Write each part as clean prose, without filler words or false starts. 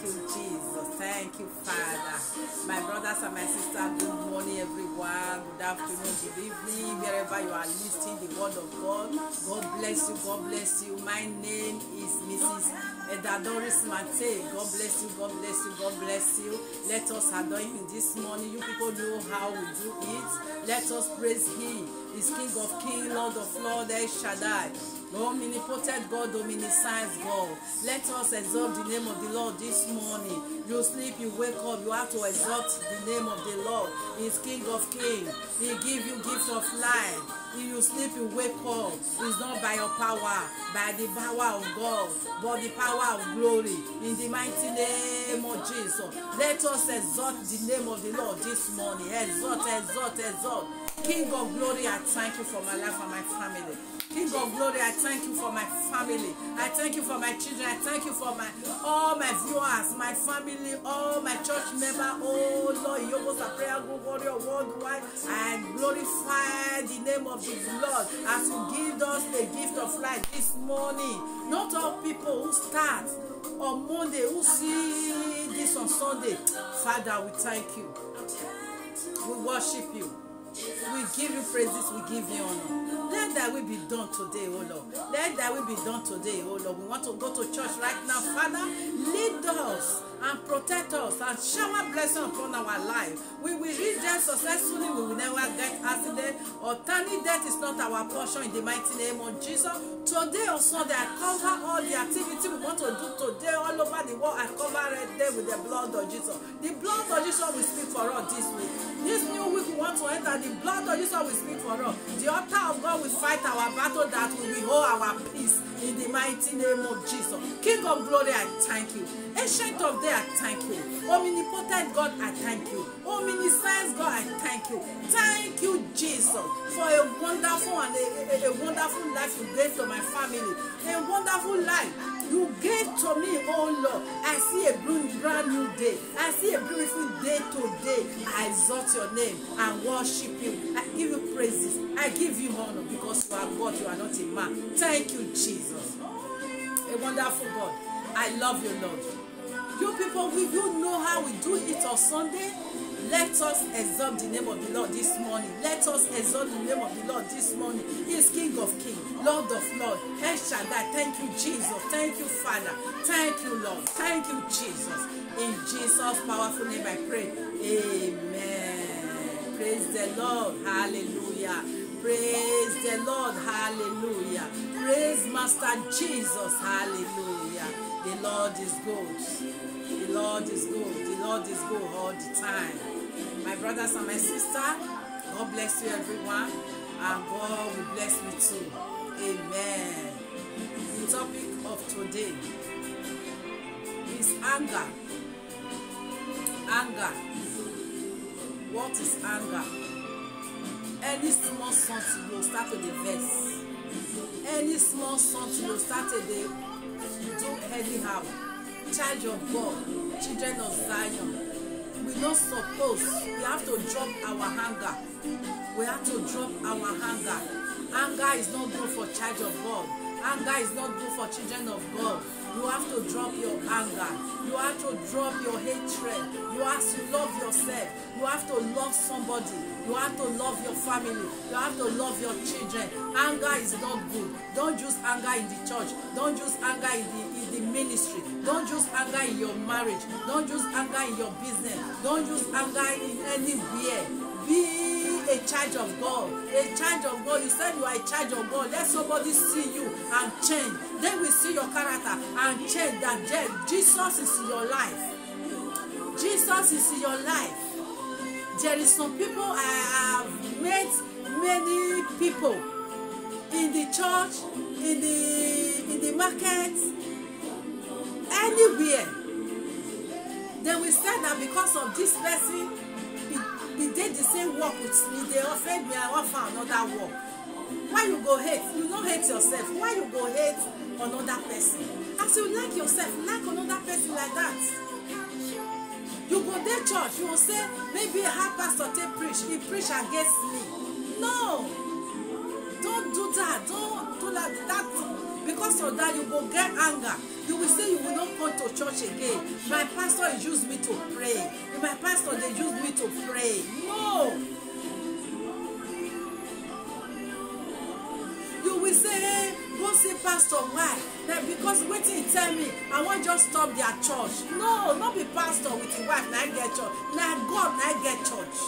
you, Jesus. Thank you, Father. My brothers and my sisters, good morning, everyone. Good afternoon, good evening, wherever you are listening the word of God. God bless you. God bless you. My name is Mrs. Edadoris Mate. God bless you. God bless you. God bless you. Let us adore him this morning. You people know how we do it. Let us praise him. He's King of Kings, Lord of Lords, El Shaddai. Omnipotent God, omniscience God. Let us exalt the name of the Lord this morning. You sleep, you wake up, you have to exalt the name of the Lord. He is King of Kings. He give you gift of life. If you sleep, you wake up. It's not by your power, by the power of God, but the power of glory. In the mighty name of Jesus, let us exalt the name of the Lord this morning. Exalt, exalt, exalt. King of glory, I thank you for my life and my family. King of glory, I thank you for my family. I thank you for my children. I thank you for all my viewers, my family, all my church members. Oh Lord, Yogos a prayer group warrior worldwide. I glorify the name of the Lord as you give us the gift of life this morning. Not all people who start on Monday, who see this on Sunday. Father, we thank you. We worship you. We give you praises, we give you honor. Let that will be done today, oh Lord. Let that will be done today, oh Lord. We want to go to church right now, Father. Lead us and protect us and shower blessing upon our life. We will reach there successfully. We will never get accident. Alternative death is not our portion in the mighty name of Jesus. Today or Sunday, I cover all the activity we want to do today all over the world. I cover it there with the blood of Jesus. The blood of Jesus will speak for us this week. This new week we want to enter. The blood of Jesus will speak for us. The altar of God will fight our battle, that we will hold our peace in the mighty name of Jesus. King of glory, I thank you. Ancient of day, I thank you. Omnipotent God, I thank you. Omniscience God, I thank you. Thank you, Jesus, for a wonderful and a wonderful life you gave to my family. A wonderful life you gave to me, oh Lord. I see a brand new day. I see a beautiful day today. I exalt your name and worship you. I give you praises. I give you honor because you are God, you are not a man. Thank you, Jesus. A wonderful God. I love you, Lord. You people, will you know how we do it on Sunday? Let us exalt the name of the Lord this morning. Let us exalt the name of the Lord this morning. He is King of Kings, Lord of Lords, El Shaddai. Thank you, Jesus. Thank you, Father. Thank you, Lord. Thank you, Jesus. In Jesus' powerful name I pray. Amen. Praise the Lord. Hallelujah. Praise the Lord. Hallelujah. Praise Master Jesus. Hallelujah. The Lord is good. The Lord is good. The Lord is good all the time. My brothers and my sisters, God bless you, everyone. And God will bless me too. Amen. The topic of today is anger. Anger. What is anger? Any small something you start with the verse. Any small something you start with the do anyhow. Child of God, children of Zion. We not suppose. We have to drop our anger. We have to drop our anger. Anger is not good for child of God. Anger is not good for children of God. You have to drop your anger. You have to drop your hatred. You have to love yourself. You have to love somebody. You have to love your family. You have to love your children. Anger is not good. Don't use anger in the church. Don't use anger in the ministry. Don't use anger in your marriage. Don't use anger in your business. Don't use anger in anywhere. Be a child of God. A child of God. You said you are a child of God. Let somebody see you and change. Then we see your character and change that Jesus is in your life. Jesus is in your life. There is some people, I have met many people in the church, in the market, anywhere. They will say that because of this person, he did the same work with me. They offered me, I offer another work. Why you go hate? You don't hate yourself. Why you go hate another person? As you like yourself, like another person like that. You go there church, you will say, maybe a half pastor take preach, he preach against me. No, don't do that. Don't do that. because of that, you will get anger. You will say you will not come to church again. My pastor used me to pray. My pastor, they used me to pray. No. You will say, hey, go see pastor. Why? Then because waiting, tell me, I want just stop their church. No, not be pastor with your wife, now get church. Now God, now get church.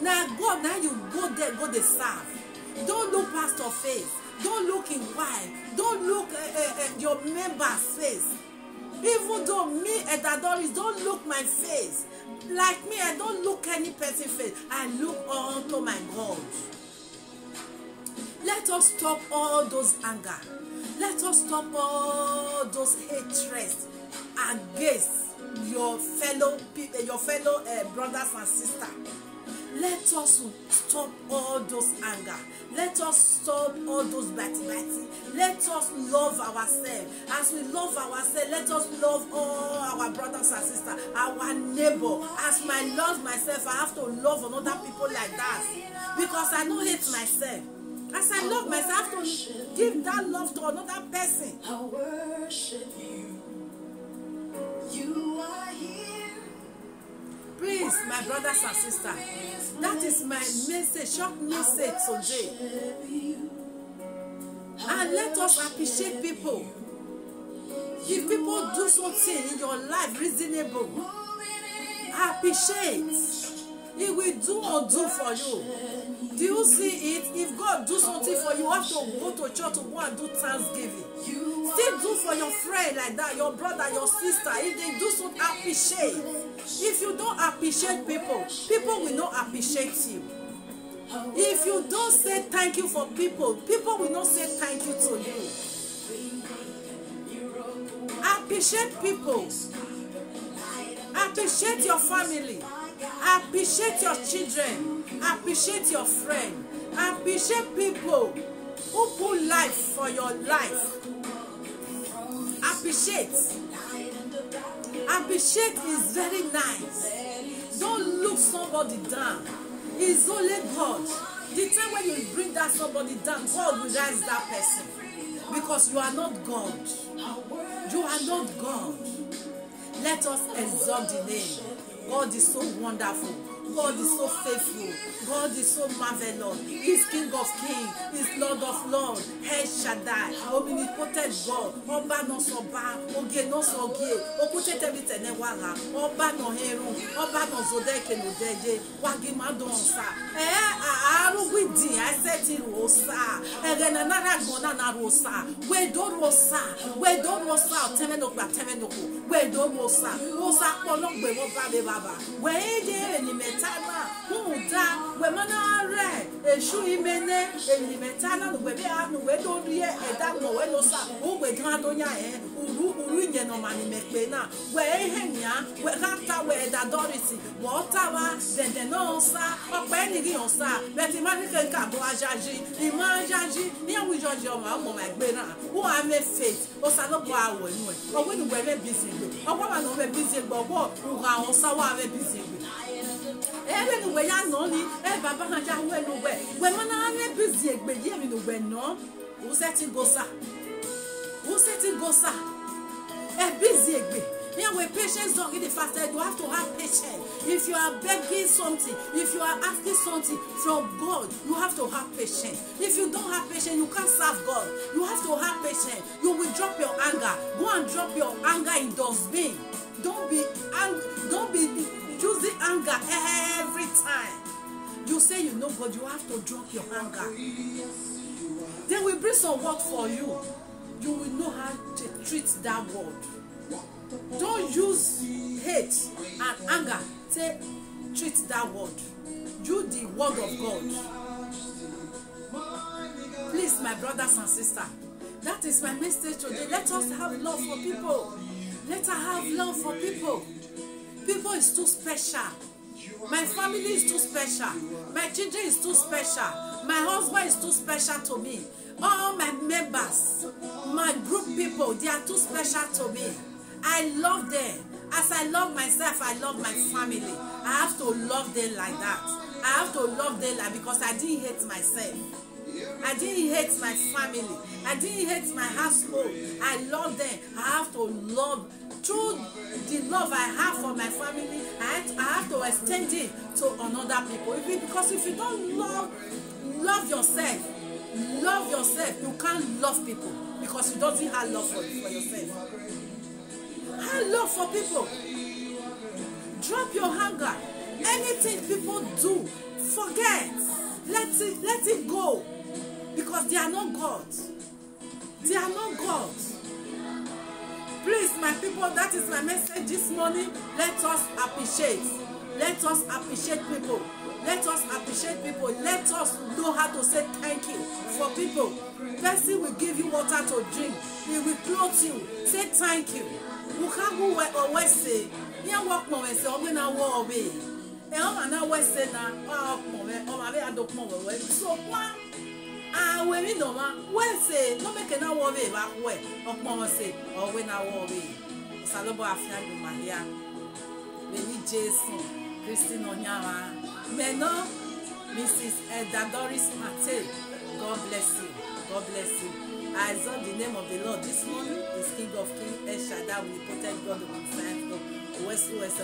Now God, now you go there, go there serve. Don't look pastor face. Don't look in wife. Don't look your member's face. Even though me and Adoris don't look my face. Like me, I don't look any person's face. I look unto my God. Let us stop all those anger. Let us stop all those hatreds against your fellow brothers and sisters. Let us stop all those anger. Let us stop all those batty. Let us love ourselves. As we love ourselves, let us love all our brothers and sisters, our neighbor. As I love myself, I have to love other people like that. Because I don't hate myself. As I love myself, I have to give that love to another person. I worship you. You are here. Please, my brothers and sisters, that is my message, short message today. And let us appreciate people. If people do something in your life reasonable, appreciate. He will do or do for you. Do you see it? If God do something for you, you have to go to church to go and do thanksgiving. Still do for your friend like that, your brother, your sister. If they do something, appreciate. If you don't appreciate people, people will not appreciate you. If you don't say thank you for people, people will not say thank you to you. Appreciate people. Appreciate your family. Appreciate your children. Appreciate your friend. Appreciate people who put life for your life. Appreciate. Appreciate is very nice. Don't look somebody down. It's only God. The time when you bring that somebody down, God will raise that person. Because you are not God. You are not God. Let us exalt the name. God is so wonderful. God is so faithful. God is so marvelous. He's King of Kings. He's Lord of Lords. El Shaddai. Omnipotent God. Oba no soba. Oge no soge. Okute tebite ne wala. Oba no heru. Oba no zodeke no deje. Wagima donsa. Aru widi. I said it rosa. Egena nara gona na rosa. We do rosa. We do rosa. Temenokba temenoko. We do rosa. Rosa kolok we woba be baba. We ede ni metana. Muda. We mana re. Eshu imene. Ni metana no we be anu we do rie. Eda no we no sa. O we grando nya uru nye no mani mekpena. We henya. We rata we da dorisi. Water wa. Then no sa. Ope ni gi onsa. Beti mani ken ka bo ajaji. Imajaji. Ni awu joji o ma mo magbena. Who am faith. O sa no bo awo nu e. O we nu we be busy gbe. O wa no be busy gbe. O ra onsa wa be busy gbe. Even we ya no ni baba kan ja we no we mana na busy egbe ye mi no we no who set it go sa busy egbe here we patience don't get the faster. You have to have patience. If you are begging something, if you are asking something from God, you have to have patience. If you don't have patience, you can't serve God. You have to have patience. You will drop your anger. Go and drop your anger in dustbin. Don't be using anger every time. You say you know God, you have to drop your anger. Then we bring some word for you. You will know how to treat that word. Don't use hate and anger to treat that word. Use the word of God. Please, my brothers and sisters, that is my message today. Let us have love for people. Let us have love for people. People is too special. My family is too special. My children is too special. My husband is too special to me. All my members, my group people, they are too special to me. I love them. As I love myself, I love my family. I have to love them like that. I have to love them like because I didn't hate myself. I didn't hate my family. I didn't hate my household. I love them. I have to love. Through the love I have for my family, I have to extend it to another people. Because if you don't love yourself, you can't love people, because you don't have love for yourself. Have love for people. Drop your anger. Anything people do, forget. Let it go. Because they are not God. They are not God. Please, my people, that is my message this morning. Let us appreciate. Let us appreciate people. Let us appreciate people. Let us know how to say thank you for people. Person will give you water to drink. He will clothe you. Say thank you. You can't always say, "Yeah, walk more and say, I'm going to walk away." And I'm not always saying, "Oh, I don't know." So, when we know, when say, no make an hour away, back where, or mama say, or when I walk away. Salobo Afia, you my here. Benny Jason, Christine Onyama, Meno, Mrs. Edda Doris Mate. God bless you. God bless you. I exalt the name of the Lord this morning. Is King of Kings, El Shaddai, omnipotent God of Himself, West West